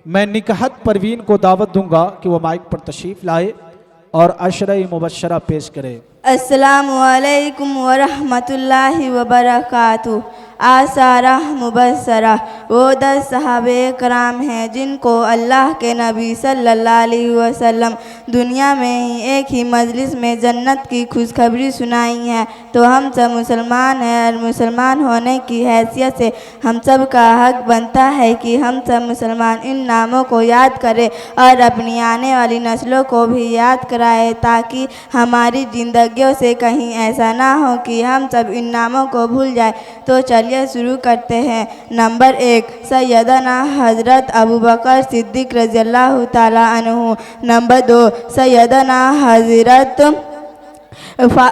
मैं निकहत परवीन को दावत दूंगा कि वह माइक पर तशरीफ़ लाए और अशरा मुबशरा पेश करे। अस्सलामु अलैकुम वरहमतुल्लाहि वबरकातुहू। आसारा मुबसरा वो 10 सहाबे कराम हैं जिनको अल्लाह के नबी सल्लल्लाहु अलैहि वसल्लम दुनिया में ही एक ही मजलिस में जन्नत की खुशखबरी सुनाई है। तो हम सब मुसलमान हैं और मुसलमान होने की हैसियत से हम सब का हक बनता है कि हम सब मुसलमान इन नामों को याद करें और अपनी आने वाली नस्लों को भी याद कराएं, ताकि हमारी ज़िंदगियों से कहीं ऐसा ना हो कि हम सब इन नामों को भूल जाए। तो चलिए शुरू करते हैं। नंबर 1 सैयदना हज़रत अबू बकर सिद्दीक़ रज़ियल्लाहु ताला अन्हु। नंबर 2 सैयदना हज़रत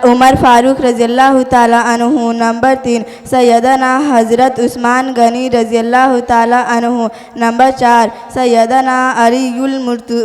उमर फ़ारूक रज़ियल्लाहु ताला अन्हु। नंबर 3 सैयदना हज़रत उस्मान गनी रज़ियल्लाहु ताला अन्हु। नंबर 4 सैयदना अलीयुल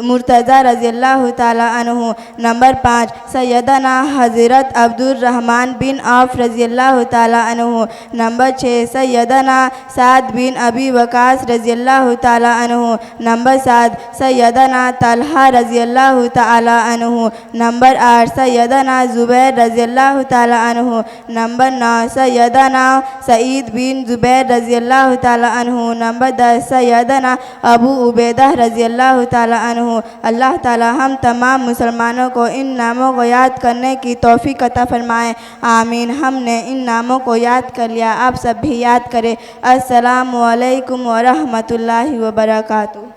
मुर्तज़ा रज़ियल्लाहु ताला अन्हु। नंबर 5 सैयदना हज़रत अब्दुर रहमान बिन औफ रज़ियल्लाहु ताला अन्हु। नंबर 6 सैयदना साद बिन अबी वक़ास रज़ियल्लाहु ताला अन्हु। नंबर 7 सैयदना तलहा रज़ियल्लाहु ताला अन्हु। नंबर 8 सैयदना ज़ुबैर रज़ियल्लाहु ताला अन्हु। नंबर 9 सैयदना सईद बिन ज़ुबैर रज़ियल्लाहु ताला अन्हु। नंबर 10 सैयदना अबू उबैदा रज़ियल्लाहु ताला अन्हु। अल्लाह ताला हम तमाम मुसलमानों को इन नामों को याद करने की तौफीक अता फरमाएँ। आमीन। हमने इन नामों को याद कर लिया, आप सब भी याद करें। अस्सलामु अलैकुम वरहमतुल्लाहि वबरकातुहू।